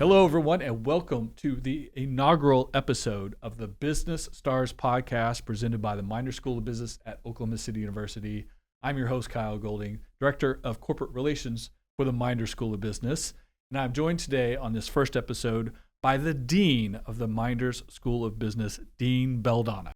Hello, everyone, and welcome to the inaugural episode of the Business Stars podcast presented by the Meinders School of Business at Oklahoma City University. I'm your host, Kyle Golding, Director of Corporate Relations for the Meinders School of Business. And I'm joined today on this first episode by the Dean of the Meinders School of Business, Dean Beldona.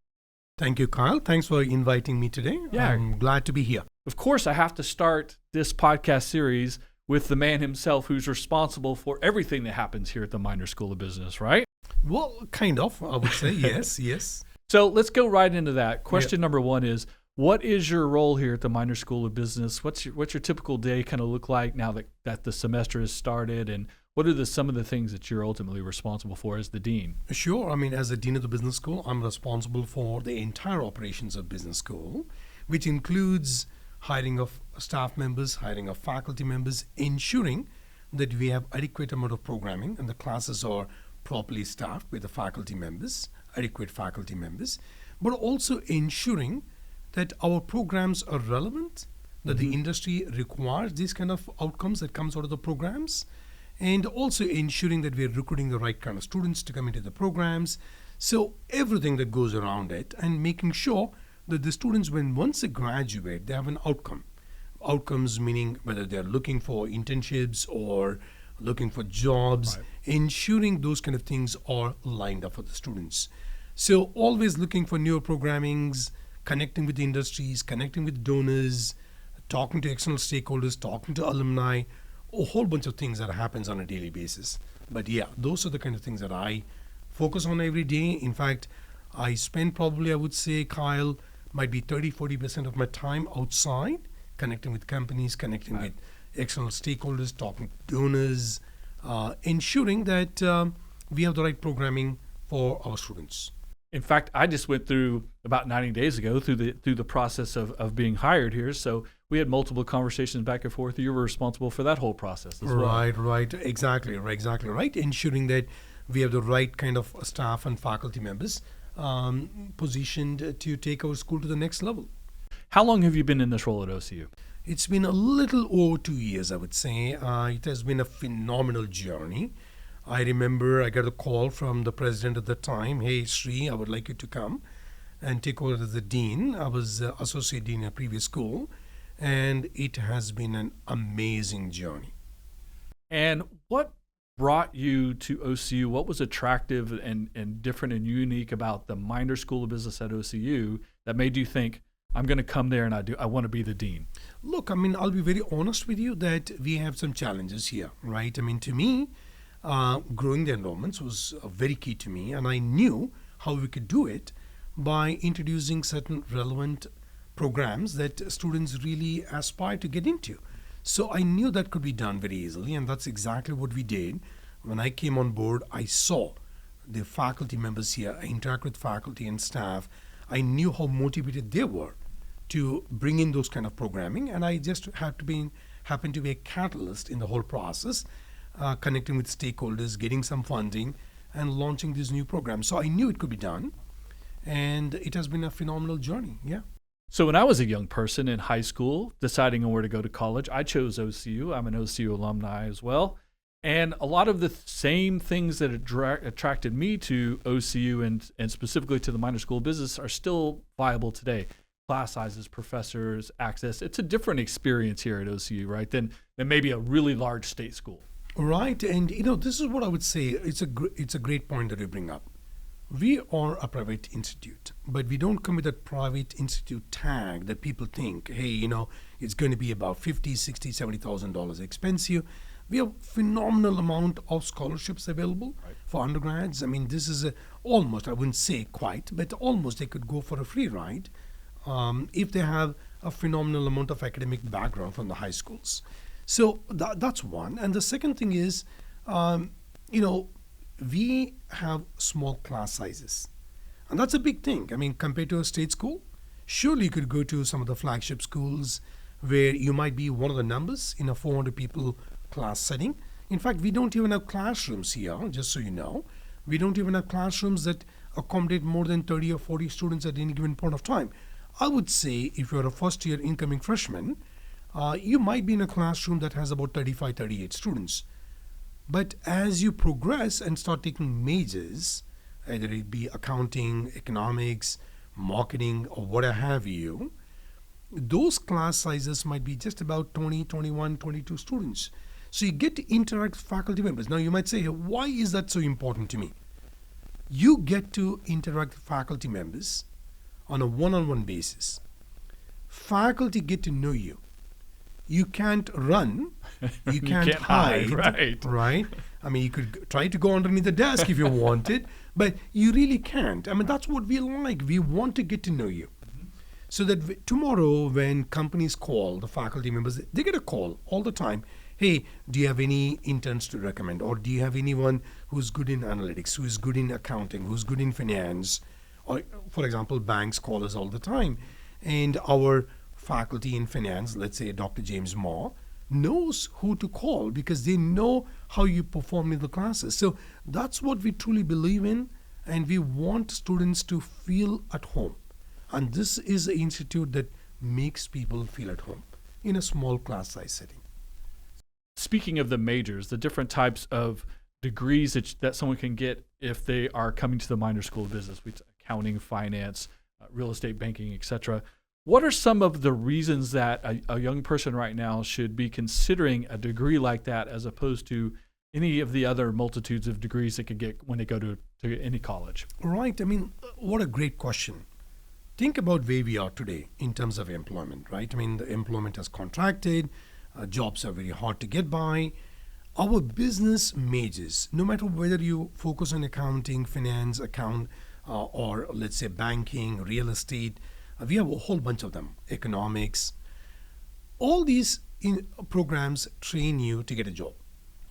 Thank you, Kyle. Thanks for inviting me today. Yeah. I'm glad to be here. Of course, I have to start this podcast series with the man himself who's responsible for everything that happens here at the Meinders School of Business, right? Well, kind of, I would say. Yes. So let's go right into that. Question number one is, what is your role here at the Meinders School of Business? What's your typical day kind of look like now that the semester has started? And what are some of the things that you're ultimately responsible for as the dean? Sure. I mean, as the dean of the business school, I'm responsible for the entire operations of business school, which includes hiring of staff members, hiring of faculty members, ensuring that we have adequate amount of programming and the classes are properly staffed with the faculty members, adequate faculty members, but also ensuring that our programs are relevant, that the industry requires these kind of outcomes that comes out of the programs, and also ensuring that we're recruiting the right kind of students to come into the programs. So everything that goes around it and making sure that the students, once they graduate, they have an outcome. Outcomes meaning whether they're looking for internships or looking for jobs, ensuring those kind of things are lined up for the students. So always looking for newer programmings, connecting with the industries, connecting with donors, talking to external stakeholders, talking to alumni, a whole bunch of things that happens on a daily basis. But yeah, those are the kind of things that I focus on every day. In fact, I spend probably, I would say, Kyle, might be 30-40% of my time outside, connecting with companies, connecting with external stakeholders, talking to donors, ensuring that we have the right programming for our students. In fact, I just went through about 90 days ago through the process of being hired here. So we had multiple conversations back and forth. You were responsible for that whole process as well. Right. Exactly right. Ensuring that we have the right kind of staff and faculty members positioned to take our school to the next level. How long have you been in this role at OCU? It's been a little over 2 years, I would say. It has been a phenomenal journey. I remember I got a call from the president at the time. Hey, Sri, I would like you to come and take over as the dean. I was associate dean in a previous school, and it has been an amazing journey. And what brought you to OCU? What was attractive and different and unique about the Meinders School of Business at OCU that made you think, I'm going to come there and I want to be the dean? Look, I mean, I'll be very honest with you that we have some challenges here, right? I mean, to me, growing the enrollments was very key to me, and I knew how we could do it by introducing certain relevant programs that students really aspire to get into. So I knew that could be done very easily, and that's exactly what we did. When I came on board, I saw the faculty members here, I interact with faculty and staff. I knew how motivated they were to bring in those kind of programming, and I just happened to be a catalyst in the whole process, connecting with stakeholders, getting some funding, and launching these new programs. So I knew it could be done, and it has been a phenomenal journey. Yeah. So when I was a young person in high school, deciding on where to go to college, I chose OCU. I'm an OCU alumni as well. And a lot of the same things that attracted me to OCU and specifically to the Meinders School of Business are still viable today. Class sizes, professors, access. It's a different experience here at OCU, right, than maybe a really large state school. Right. And, this is what I would say. It's a great point that you bring up. We are a private institute, but we don't come with a private institute tag that people think, hey, it's going to be about $50,000, $60,000, $70,000 expensive. We have phenomenal amount of scholarships available for undergrads. I mean, this is almost, I wouldn't say quite, but almost they could go for a free ride if they have a phenomenal amount of academic background from the high schools. So that's one. And the second thing is, we have small class sizes. And that's a big thing. I mean, compared to a state school, surely you could go to some of the flagship schools where you might be one of the numbers in a 400 people class setting. In fact, we don't even have classrooms here, just so you know. We don't even have classrooms that accommodate more than 30 or 40 students at any given point of time. I would say if you're a first-year incoming freshman, you might be in a classroom that has about 35, 38 students. But as you progress and start taking majors, either it be accounting, economics, marketing, or what have you, those class sizes might be just about 20, 21, 22 students. So you get to interact with faculty members. Now you might say, why is that so important to me? You get to interact with faculty members on a one-on-one basis. Faculty get to know you. You can't run. You can't hide. Right? I mean, you could try to go underneath the desk if you wanted, but you really can't. I mean, that's what we like. We want to get to know you. So that tomorrow when companies call the faculty members, they get a call all the time. Hey, do you have any interns to recommend? Or do you have anyone who's good in analytics, who's good in accounting, who's good in finance? Or, for example, banks call us all the time. And our faculty in finance, let's say Dr. James Moore, knows who to call because they know how you perform in the classes. So that's what we truly believe in, and we want students to feel at home. And this is an institute that makes people feel at home in a small class size setting. Speaking of the majors, the different types of degrees that someone can get if they are coming to the Meinders School of Business, accounting, finance, real estate, banking, etc. What are some of the reasons that a young person right now should be considering a degree like that as opposed to any of the other multitudes of degrees they could get when they go to any college? Right. I mean, what a great question. Think about where we are today in terms of employment, right? I mean, the employment has contracted. Jobs are very hard to get by. Our business majors, no matter whether you focus on accounting, finance, or let's say banking, real estate, we have a whole bunch of them, economics. All these programs train you to get a job,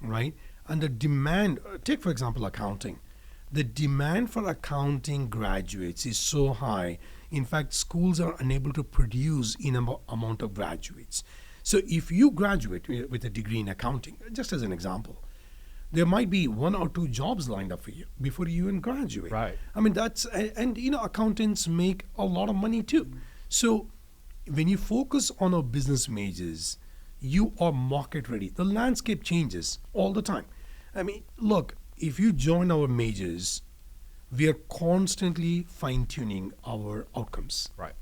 right? And the demand, take for example accounting. The demand for accounting graduates is so high. In fact, schools are unable to produce enough amount of graduates. So if you graduate with a degree in accounting, just as an example, there might be 1 or 2 jobs lined up for you before you even graduate. Right. I mean, and accountants make a lot of money too. So when you focus on our business majors, you are market ready. The landscape changes all the time. I mean, look, if you join our majors, we are constantly fine-tuning our outcomes. Right.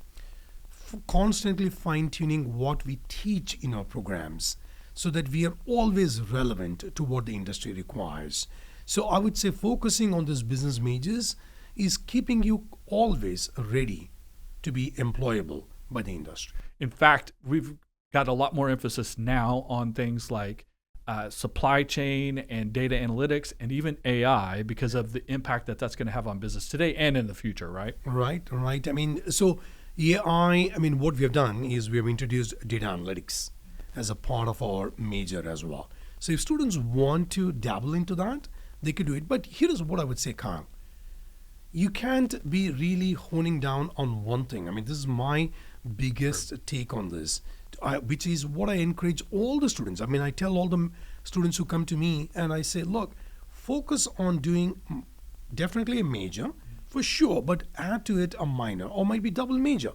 Constantly fine-tuning what we teach in our programs so that we are always relevant to what the industry requires. So I would say focusing on these business majors is keeping you always ready to be employable by the industry. In fact, we've got a lot more emphasis now on things like supply chain and data analytics and even AI because of the impact that's going to have on business today and in the future, right? Right. I mean, so AI, what we have done is we have introduced data analytics as a part of our major as well. So if students want to dabble into that, they could do it. But here is what I would say, Kyle. You can't be really honing down on one thing. I mean, this is my biggest take on this, which is what I encourage all the students. I mean, I tell all the students who come to me and I say, look, focus on doing definitely a major for sure, but add to it a minor or maybe double major,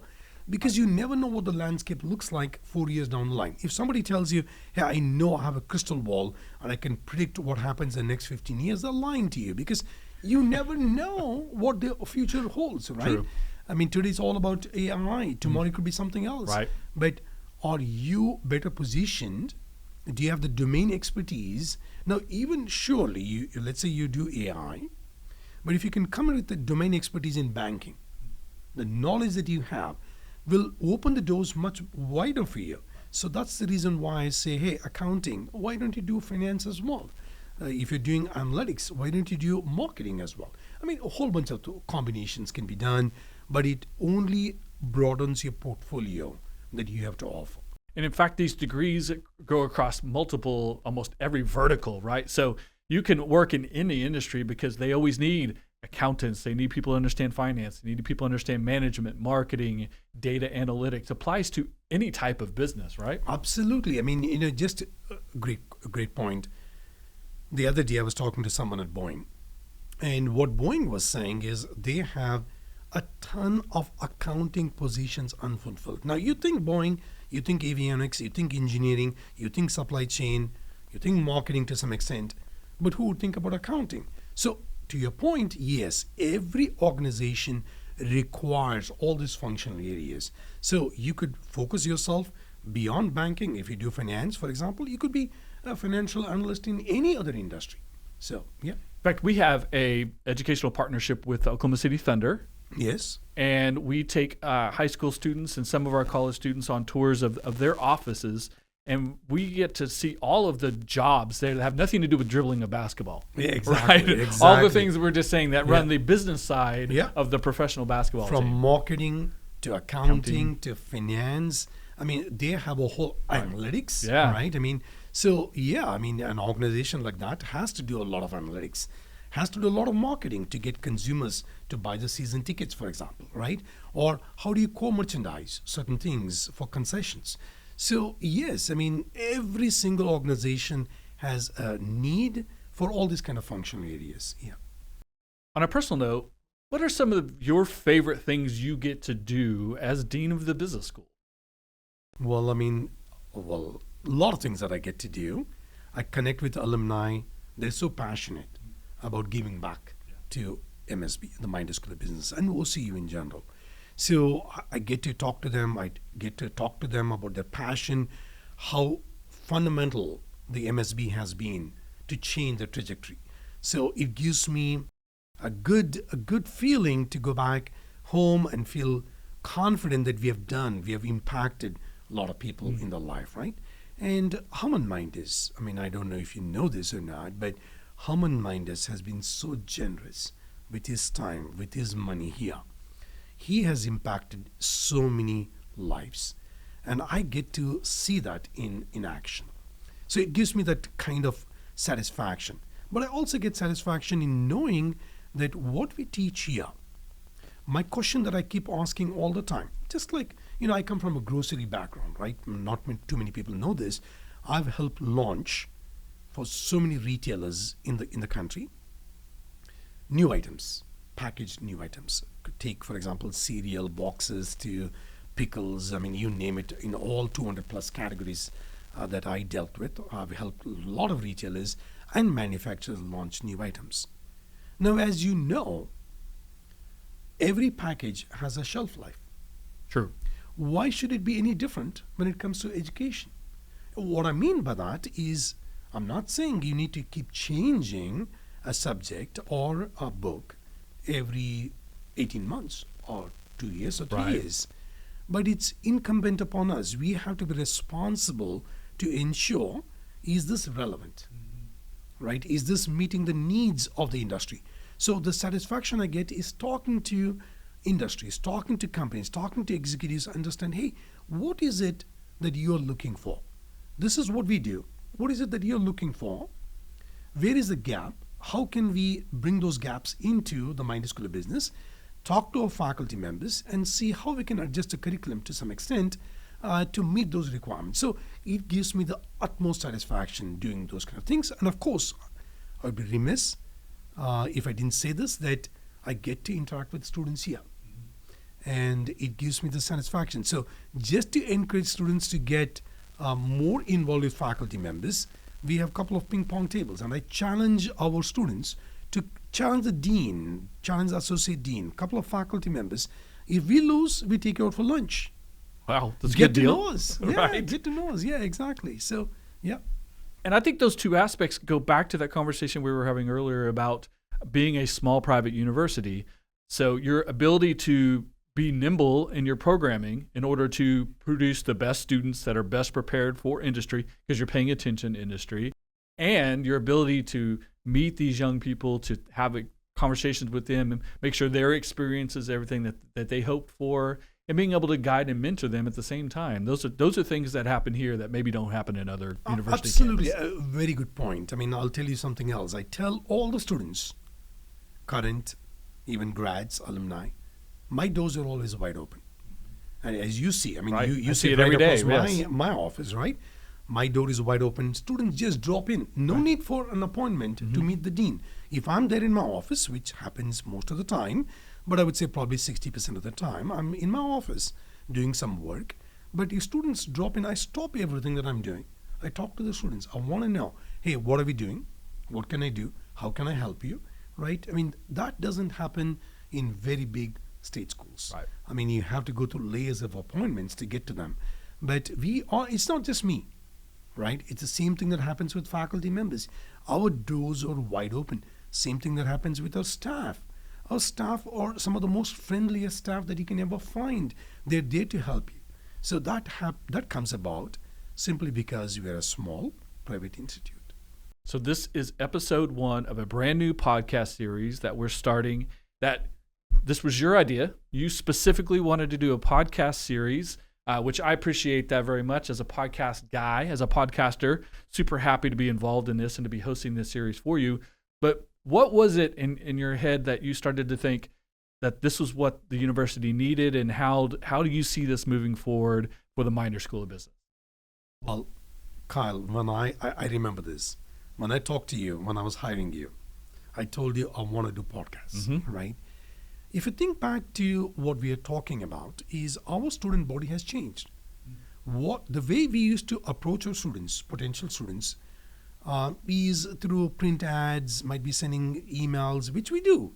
because you never know what the landscape looks like 4 years down the line. If somebody tells you, hey, I know I have a crystal ball and I can predict what happens in the next 15 years, they're lying to you because you never know what the future holds, right? True. I mean, today it's all about AI. Tomorrow it could be something else. Right. But are you better positioned? Do you have the domain expertise? Now, even surely, let's say you do AI, but if you can come in with the domain expertise in banking, the knowledge that you have will open the doors much wider for you. So that's the reason why I say, hey, accounting, why don't you do finance as well? If you're doing analytics, why don't you do marketing as well? I mean, a whole bunch of combinations can be done, but it only broadens your portfolio that you have to offer. And in fact, these degrees go across almost every vertical, right? So you can work in any industry because they always need accountants. They need people to understand finance. They need people to understand management, marketing, data analytics. It applies to any type of business, right? Absolutely. I mean, just a great point. The other day I was talking to someone at Boeing, and what Boeing was saying is they have a ton of accounting positions unfulfilled. Now, you think Boeing, you think avionics, you think engineering, you think supply chain, you think marketing to some extent. but who would think about accounting? So to your point, yes, every organization requires all these functional areas. So you could focus yourself beyond banking. If you do finance, for example, you could be a financial analyst in any other industry. So, yeah. In fact, we have a educational partnership with Oklahoma City Thunder. Yes. And we take high school students and some of our college students on tours of their offices, and we get to see all of the jobs there that have nothing to do with dribbling a basketball. Yeah, exactly. Right? Exactly. All the things that we're just saying that run Yeah. the business side Yeah. of the professional basketball From team. marketing to accounting to finance. I mean, they have a whole analytics, Yeah. right? I mean, so yeah, I mean, an organization like that has to do a lot of analytics, has to do a lot of marketing to get consumers to buy the season tickets, for example, right? Or how do you co-merchandise certain things for concessions? So yes, I mean, every single organization has a need for all these kind of functional areas. Yeah. On a personal note, what are some of your favorite things you get to do as dean of the business school? Well, I mean, a lot of things that I get to do. I connect with alumni. They're so passionate about giving back to MSB, the Meinders School of Business, and OCU in general. So I get to talk to them. I get to talk to them about their passion, how fundamental the MSB has been to change the trajectory. So it gives me a good feeling to go back home and feel confident that we have impacted a lot of people in their life, right? And Herman Meinders, I mean, I don't know if you know this or not, but Herman Meinders has been so generous with his time, with his money here. He has impacted so many lives, and I get to see that in action. So it gives me that kind of satisfaction. But I also get satisfaction in knowing that what we teach here, my question that I keep asking all the time, just like, I come from a grocery background, right? Not too many people know this. I've helped launch for so many retailers in the country new items, packaged new items. Could take, for example, cereal boxes to pickles. I mean, you name it, in all 200 plus categories that I dealt with. I've helped a lot of retailers and manufacturers launch new items. Now, as you know, every package has a shelf life. True. Why should it be any different when it comes to education? What I mean by that is, I'm not saying you need to keep changing a subject or a book every 18 months or 2 years or 3 years. But it's incumbent upon us. We have to be responsible to ensure, is this relevant? Right? Is this meeting the needs of the industry? So the satisfaction I get is talking to industries, talking to companies, talking to executives, understand, hey, what is it that you're looking for? This is what we do. What is it that you're looking for? Where is the gap? How can we bring those gaps into the Meinders School of Business? Talk to our faculty members and see how we can adjust the curriculum to some extent to meet those requirements. So it gives me the utmost satisfaction doing those kind of things. And of course, I would be remiss if I didn't say this, that I get to interact with students here. And it gives me the satisfaction. So just to encourage students to get more involved with faculty members, we have a couple of ping pong tables, and I challenge our students to challenge the dean, challenge the associate dean, a couple of faculty members. If we lose, we take you out for lunch. Wow, that's a Get good to deal. know us. Yeah, Right. get to know us. Yeah, exactly. So, yeah. And I think those two aspects go back to that conversation we were having earlier about being a small private university. So your ability to be nimble in your programming in order to produce the best students that are best prepared for industry, because you're paying attention to industry, and your ability to meet these young people, to have conversations with them and make sure their experience is everything that they hoped for, and being able to guide and mentor them at the same time. Those are things that happen here that maybe don't happen in other university Absolutely. campuses. A very good point. I mean, I'll tell you something else. I tell all the students, current, even grads, alumni, my doors are always wide open. And as you see, I mean, Right. you I see see it it right every day, across yes. my office, right? My door is wide open. Students just drop in. No need for an appointment to meet the dean. If I'm there in my office, which happens most of the time, but I would say probably 60% of the time, I'm in my office doing some work. But if students drop in, I stop everything that I'm doing. I talk to the students. I want to know, hey, what are we doing? What can I do? How can I help you? Right? I mean, that doesn't happen in very big state schools. Right. I mean, you have to go through layers of appointments to get to them. But it's not just me, right? It's the same thing that happens with faculty members. Our doors are wide open. Same thing that happens with our staff. Our staff are some of the most friendliest staff that you can ever find. They're there to help you. So that comes about simply because we are a small private institute. So this is episode 1 of a brand new podcast series that we're starting. That this was your idea. You specifically wanted to do a podcast series, which I appreciate that very much as a podcast guy, as a podcaster. Super happy to be involved in this and to be hosting this series for you. But what was it in your head that you started to think that this was what the university needed, and how do you see this moving forward for the Meinders School of Business? Well, Kyle, when I remember this. When I talked to you, when I was hiring you, I told you I want to do podcasts, right? If you think back to what we are talking about, is our student body has changed. The way we used to approach our students, potential students, is through print ads, might be sending emails, which we do.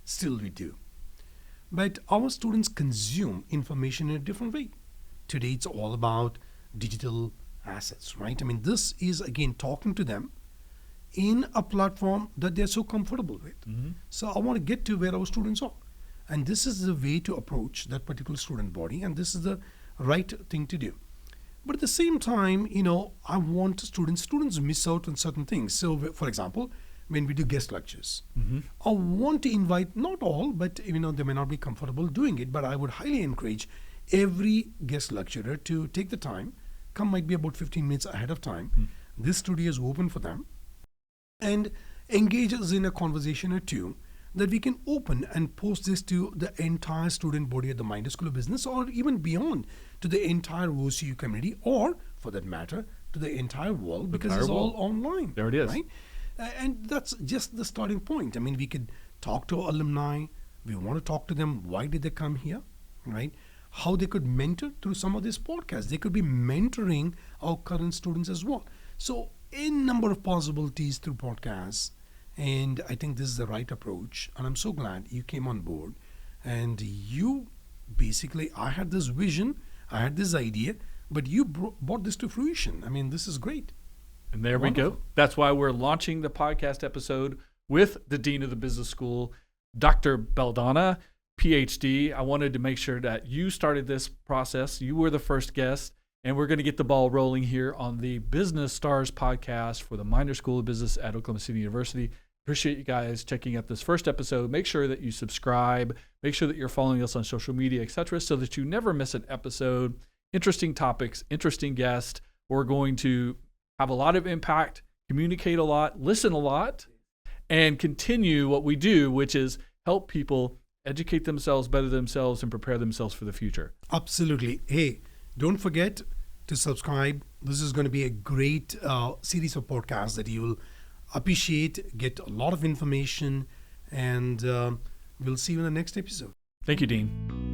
Still we do. But our students consume information in a different way. Today it's all about digital assets, right? I mean, this is again talking to them in a platform that they're so comfortable with. So I want to get to where our students are. And this is the way to approach that particular student body, and this is the right thing to do. But at the same time, I want students miss out on certain things. So for example, when we do guest lectures, I want to invite, not all, but they may not be comfortable doing it, but I would highly encourage every guest lecturer to take the time, come might be about 15 minutes ahead of time. This studio is open for them, and engage us in a conversation or two that we can open and post this to the entire student body at the Meinders School of Business, or even beyond to the entire OCU community, or for that matter, to the entire world, because it's all online. There it is. Right? And that's just the starting point. I mean, we could talk to our alumni. We want to talk to them. Why did they come here? Right? How they could mentor through some of these podcasts. They could be mentoring our current students as well. So a number of possibilities through podcasts. And I think this is the right approach. And I'm so glad you came on board. And you basically, I had this vision, I had this idea, but you brought this to fruition. I mean, this is great. And there Wonderful. We go. That's why we're launching the podcast episode with the Dean of the Business School, Dr. Beldona, PH.D. I wanted to make sure that you started this process. You were the first guest, and we're going to get the ball rolling here on the Business Stars podcast for the Meinders School of Business at Oklahoma City University. Appreciate you guys checking out this first episode. Make sure that you subscribe. Make sure that you're following us on social media, etc., so that you never miss an episode. Interesting topics, interesting guests. We're going to have a lot of impact, communicate a lot, listen a lot, and continue what we do, which is help people educate themselves, better themselves, and prepare themselves for the future. Absolutely. Hey, don't forget to subscribe. This is going to be a great series of podcasts that you will appreciate, get a lot of information, and we'll see you in the next episode. Thank you, Dean.